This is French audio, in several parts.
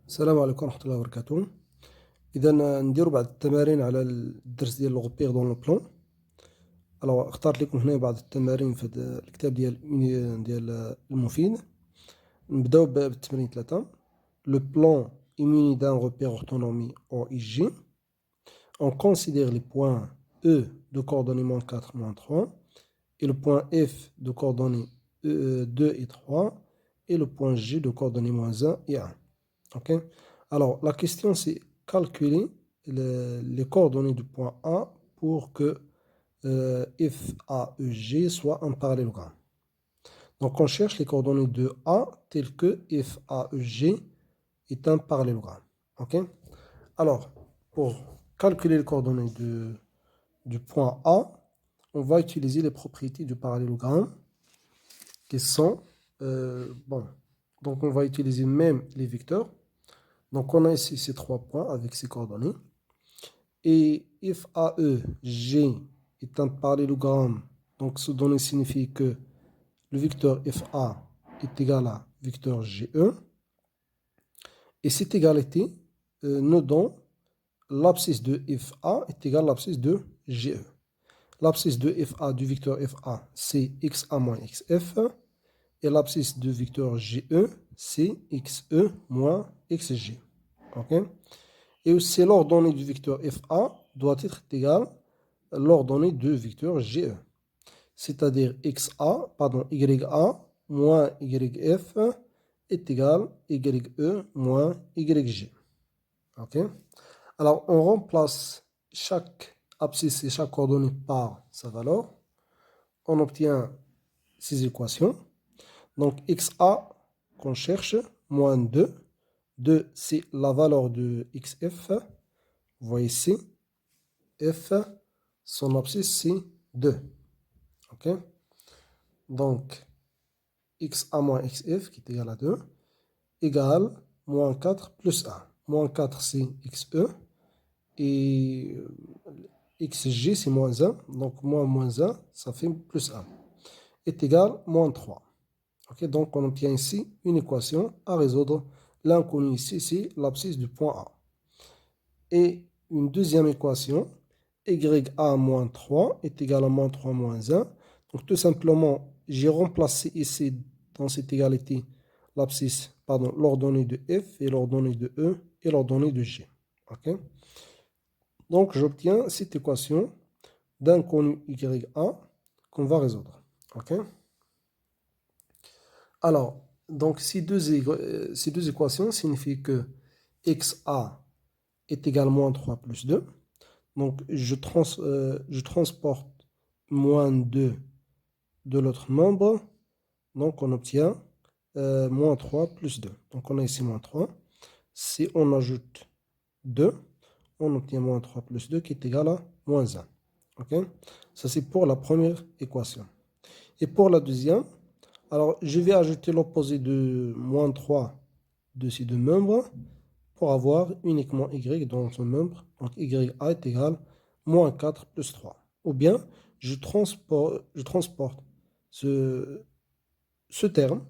السلام عليكم ورحمة الله وبركاته. إذا نديرو بعض التمارين على الدرس ديال لوغوبيغ دون لو بلون. اخترت لكم هنا بعض التمارين في هذا الكتاب ديال المفيد. نبداو بالتمرين 3. لو بلون est muni d'un repère orthonomie OIG. On considère les points E de coordonnées moins 4, moins 3 et le point F de coordonnées 2 et 3 et le point G de coordonnées moins 1 et 1. Ok. Alors, la question, c'est calculer les coordonnées du point A pour que FAEG soit un parallélogramme. Donc, on cherche les coordonnées de A telles que FAEG est un parallélogramme. Ok. Alors, pour calculer les coordonnées du point A, on va utiliser les propriétés du parallélogramme qui sont, donc on va utiliser même les vecteurs. Donc, on a ici ces 3 points avec ces coordonnées. Et FAEG est un parallélogramme. Donc, ce donné signifie que le vecteur FA est égal à vecteur GE. Et cette égalité nous donne l'abscisse de FA est égal à l'abscisse de GE. L'abscisse de FA du vecteur FA, c'est XA moins XF. Et l'abscisse du vecteur GE, c'est XE moins XG. Okay. Et aussi l'ordonnée du vecteur FA doit être égale à l'ordonnée du vecteur GE. C'est-à-dire YA moins YF est égal à YE moins YG. Okay. Alors, on remplace chaque abscisse et chaque coordonnée par sa valeur. On obtient ces équations. Donc, XA qu'on cherche, moins 2. 2, c'est la valeur de XF. Vous voyez ici, F, son abscisse, c'est 2. OK? Donc, XA moins XF, qui est égal à 2, égale moins 4 plus 1. Moins 4, c'est XE. Et XG, c'est moins 1. Donc, moins 1, ça fait plus 1. Est égal à moins 3. OK? Donc, on obtient ici une équation à résoudre. L'inconnu ici, c'est l'abscisse du point A. Et une deuxième équation, YA moins 3 est égal à moins 3 moins 1. Donc tout simplement, j'ai remplacé ici dans cette égalité l'ordonnée de F et l'ordonnée de E et l'ordonnée de G. Okay. Donc j'obtiens cette équation d'inconnu YA qu'on va résoudre. Okay. Alors, donc ces deux équations signifient que XA est égal à moins 3 plus 2. Donc, je transporte moins 2 de l'autre nombre. Donc, on obtient moins 3 plus 2. Donc, on a ici moins 3. Si on ajoute 2, on obtient moins 3 plus 2 qui est égal à moins 1. Okay. Ça, c'est pour la première équation. Et pour la deuxième, alors, je vais ajouter l'opposé de moins 3 de ces deux membres pour avoir uniquement Y dans ce membre. Donc, YA est égal à moins 4 plus 3. Ou bien, je transporte ce terme,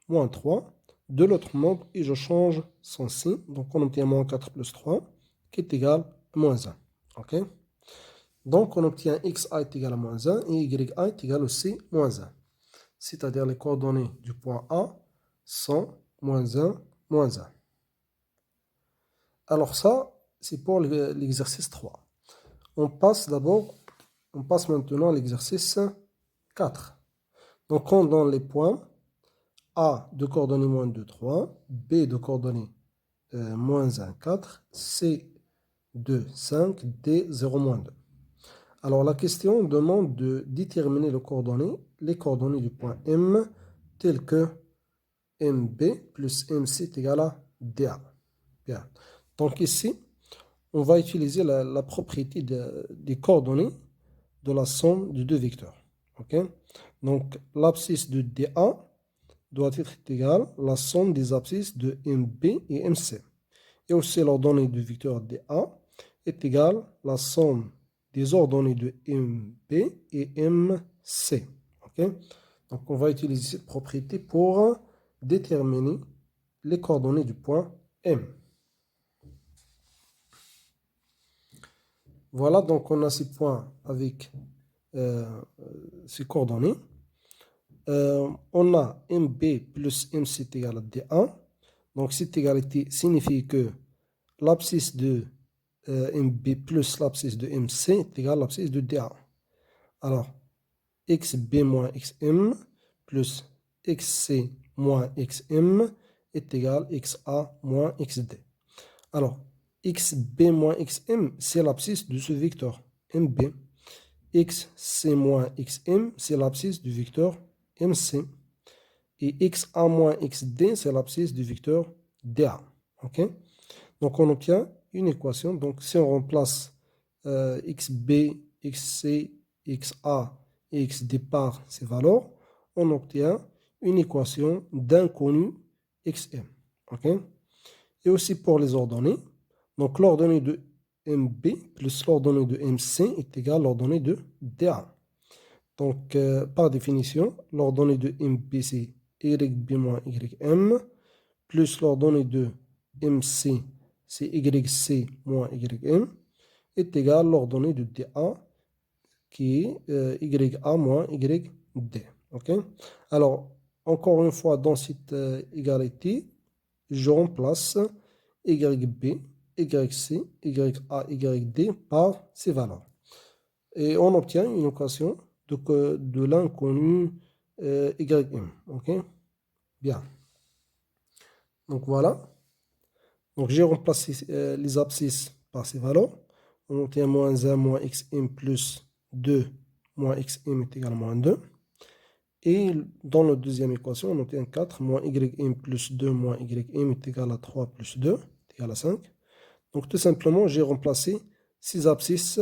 moins 3, de l'autre membre et je change son signe. Donc, on obtient moins 4 plus 3 qui est égal à moins 1. OK? Donc, on obtient XA est égal à moins 1 et YA est égal aussi à moins 1. C'est-à-dire les coordonnées du point A sont moins 1, moins 1. Alors ça, c'est pour l'exercice 3. On passe maintenant à l'exercice 4. Donc on donne les points A de coordonnées moins 2, 3, B de coordonnées moins 1, 4, C 2, 5, D 0, moins 2. Alors la question demande de déterminer les coordonnées du point M telles que MB plus MC est égal à DA. Bien. Donc ici, on va utiliser la propriété des coordonnées de la somme de deux vecteurs. Okay. Donc, l'abscisse de DA doit être égale à la somme des abscisses de MB et MC. Et aussi, l'ordonnée du vecteur DA est égale à la somme des ordonnées de MB et MC. Okay. Donc, on va utiliser cette propriété pour déterminer les coordonnées du point M. Voilà, donc on a ces points avec ces coordonnées. On a MB plus MC est égal à D1. Donc cette égalité signifie que l'abscisse de MB plus l'abscisse de MC est égal à l'abscisse de DA. Alors, XB moins XM plus XC moins XM est égal à XA moins XD. Alors, XB moins XM, c'est l'abscisse de ce vecteur MB. XC moins XM, c'est l'abscisse du vecteur MC. Et XA moins XD, c'est l'abscisse du vecteur DA. OK? Donc, on obtient une équation. Donc, si on remplace XB, XC, XA et XD par ces valeurs, on obtient une équation d'inconnu XM. OK? Et aussi pour les ordonnées. Donc, l'ordonnée de MB plus l'ordonnée de MC est égale à l'ordonnée de DA. Donc, par définition, l'ordonnée de MB, c'est YB moins YM, plus l'ordonnée de MC, c'est YC moins YM, est égal à l'ordonnée de DA, qui est YA moins YD. OK? Alors, encore une fois, dans cette égalité, je remplace YB, YC, YA, YD par ces valeurs. Et on obtient une équation de l'inconnu YM. OK? Bien. Donc voilà. Donc j'ai remplacé les abscisses par ces valeurs. On obtient moins 1 moins xm plus 2 moins xm est égal à moins 2. Et dans la deuxième équation, on obtient 4 moins ym plus 2 moins ym est égal à 3 plus 2 est égal à 5. Donc tout simplement, j'ai remplacé ces abscisses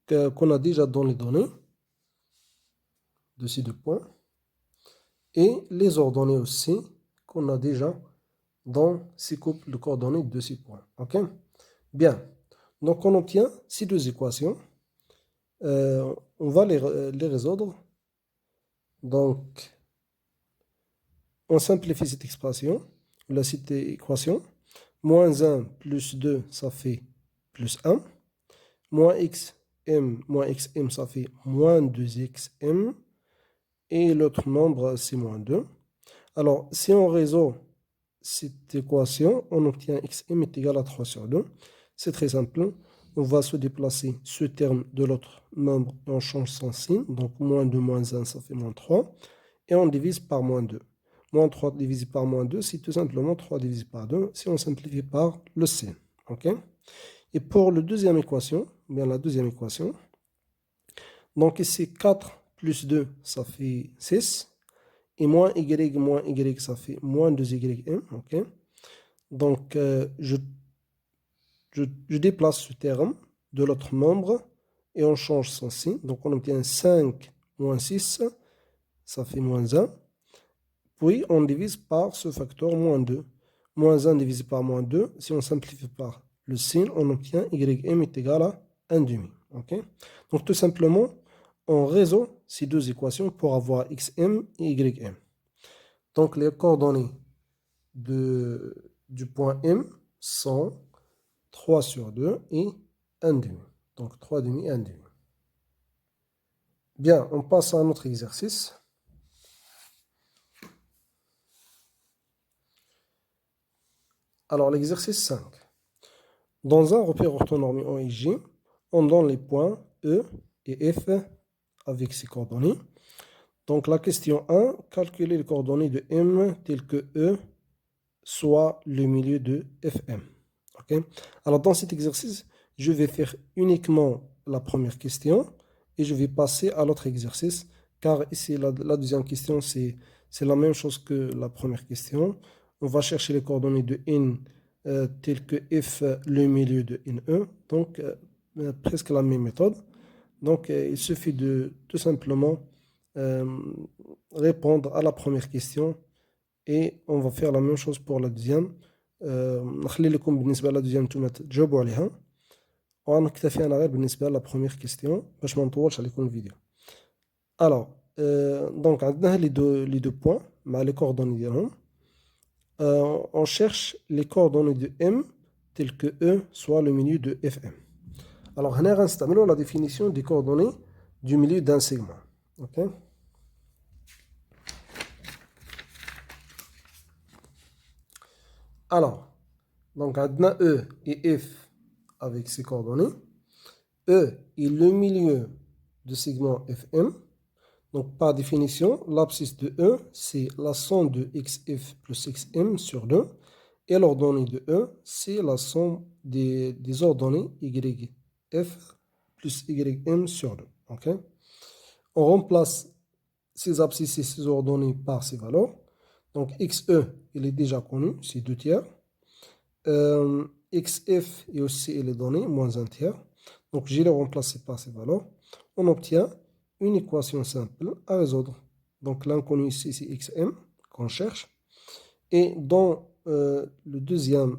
qu'on a déjà dans les données de ces deux points et les ordonnées aussi qu'on a déjà dans ces couples de coordonnées de ces points. OK? Bien. Donc on obtient ces deux équations. On va les résoudre. Donc, on simplifie cette expression, cette équation. Moins 1 plus 2, ça fait plus 1. Moins xm, ça fait moins 2xm. Et l'autre nombre, c'est moins 2. Alors, si on résout cette équation, on obtient xm est égal à 3 sur 2. C'est très simple. On va se déplacer ce terme de l'autre nombre et on change son signe. Donc, moins 2 moins 1, ça fait moins 3. Et on divise par moins 2. Moins 3 divisé par moins 2, c'est tout simplement 3 divisé par 2 si on simplifie par le signe. OK? Et pour la deuxième équation, donc ici 4 plus 2, ça fait 6. Et moins y, ça fait moins 2ym. OK? Donc, je déplace ce terme de l'autre nombre et on change son signe. Donc, on obtient 5 moins 6, ça fait moins 1. Puis, on divise par ce facteur moins 2. Moins 1 divisé par moins 2, si on simplifie par le signe, on obtient ym est égal à 1 demi. Okay? Donc, tout simplement, on résout ces deux équations pour avoir xm et ym. Donc, les coordonnées du point M sont 3 sur 2 et 1 demi. Donc, 3 demi et 1 demi. Bien, on passe à un autre exercice. Alors, l'exercice 5. Dans un repère orthonormé en et J, on donne les points E et F avec ses coordonnées. Donc, la question 1, calculer les coordonnées de M telles que E soit le milieu de Fm. Okay? Alors, dans cet exercice, je vais faire uniquement la première question et je vais passer à l'autre exercice, car ici, la deuxième question, c'est la même chose que la première question. On va chercher les coordonnées de N telles que F, le milieu de NE, donc presque la même méthode. Donc, il suffit de tout simplement répondre à la première question et on va faire la même chose pour la deuxième. نخلي لكم بالنسبة للدوزيام نتوما تجاوبوا عليها ونكتفي أنا غير بالنسبة لا بروميير كيستيون باش ما نطولش عليكم الفيديو. Alors, donc عندنا لي دو بوين مع لي كوردوني ديالهم. on cherche les coordonnées de M telles que E soit le milieu de Fm. Alors, on a la définition des coordonnées du milieu d'un segment. Ok? Alors, donc, on a E et F avec ces coordonnées. E est le milieu du segment Fm. Donc, par définition, l'abscisse de E, c'est la somme de xf plus xm sur 2. Et l'ordonnée de E, c'est la somme des ordonnées yf plus ym sur 2. Okay? On remplace ces abscisses et ces ordonnées par ces valeurs. Donc, xe, il est déjà connu, c'est 2 tiers. Xf est aussi il est donné, moins 1 tiers. Donc, je les remplace par ces valeurs. On obtient une équation simple à résoudre. Donc, l'inconnu ici, c'est xm qu'on cherche. Et dans la deuxième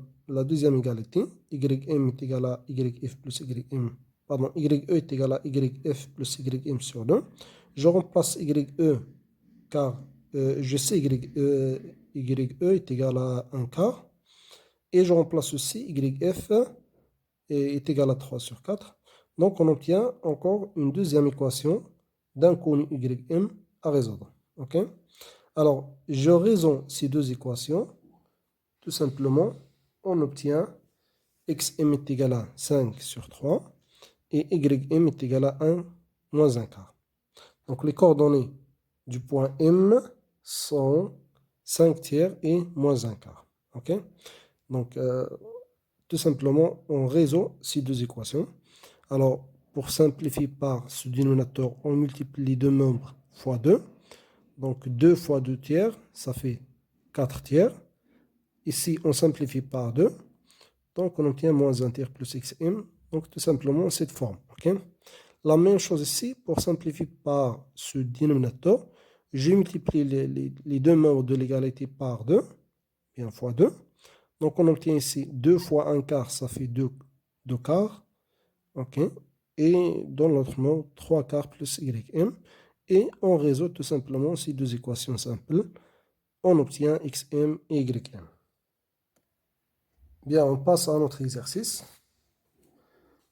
égalité, ym est égal à yf plus ym, pardon, ye est égal à yf plus ym sur 2. Je remplace ye car je sais ye est égal à 1 quart. Et je remplace aussi yf est égal à 3 sur 4. Donc, on obtient encore une deuxième équation d'inconnu ym à résoudre. OK? Alors, je résolve ces deux équations. Tout simplement, on obtient xm est égal à 5 sur 3 et ym est égal à 1 moins 1 quart. Donc, les coordonnées du point M sont 5 tiers et moins 1 quart. OK? Donc, tout simplement, on résout ces deux équations. Alors, pour simplifier par ce dénominateur, on multiplie les deux membres fois 2. Donc, 2 fois 2 tiers, ça fait 4 tiers. Ici, on simplifie par 2. Donc, on obtient moins 1 tiers plus xm. Donc, tout simplement, cette forme. Okay? La même chose ici, pour simplifier par ce dénominateur, je multiplie les deux membres de l'égalité par 2, bien fois 2. Donc, on obtient ici 2 fois 1 quart, ça fait 2 quarts. OK? Et dans l'autre mot, 3 quarts plus ym. Et on résout tout simplement ces deux équations simples. On obtient xm et ym. Bien, on passe à notre exercice.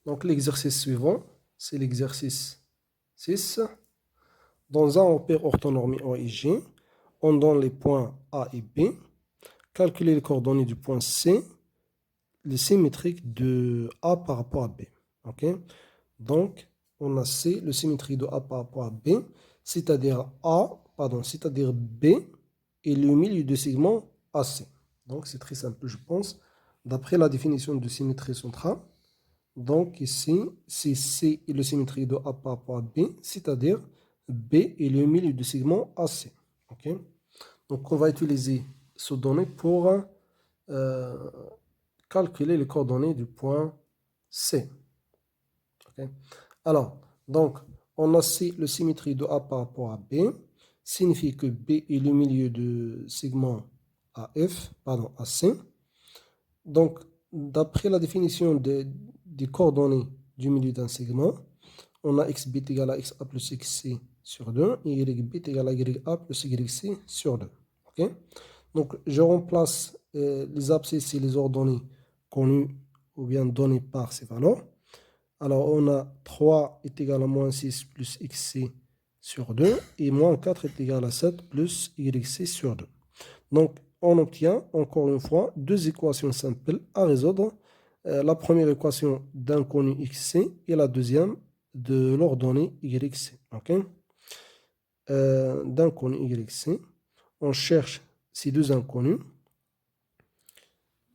Donc, l'exercice suivant, c'est l'exercice 6. Dans un repère orthonormé OIG, on donne les points A et B. Calculer les coordonnées du point C, les symétriques de A par rapport à B. OK? Donc, on a C, le symétrique de A par rapport à B, c'est-à-dire B et le milieu de segment AC. Donc, c'est très simple, je pense. D'après la définition de symétrie centrale, donc ici, c'est C est le symétrique de A par rapport à B, c'est-à-dire B est le milieu du segment AC. OK? Donc, on va utiliser ce données pour calculer les coordonnées du point C. OK? Alors, donc, on a C, le symétrique de A par rapport à B, signifie que B est le milieu du segment AC. Donc, d'après la définition des coordonnées du milieu d'un segment, on a xb est égal à xa plus xc sur 2 et yb est égal à ya plus yc sur 2. Okay? Donc, je remplace les abscisses et les ordonnées connues ou bien données par ces valeurs. Alors, on a 3 est égal à moins 6 plus xc sur 2 et moins 4 est égal à 7 plus yc sur 2. Donc, on obtient encore une fois deux équations simples à résoudre. La première équation d'inconnu xc et la deuxième de l'ordonnée yc. Okay? D'inconnu yc, on cherche ces deux inconnus.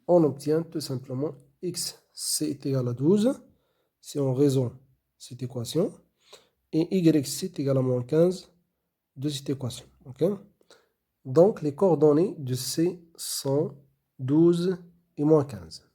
On obtient tout simplement xc est égal à 12 si on résout cette équation et yc est égal à moins 15 de cette équation. Okay? Donc, les coordonnées de C sont 12 et moins 15.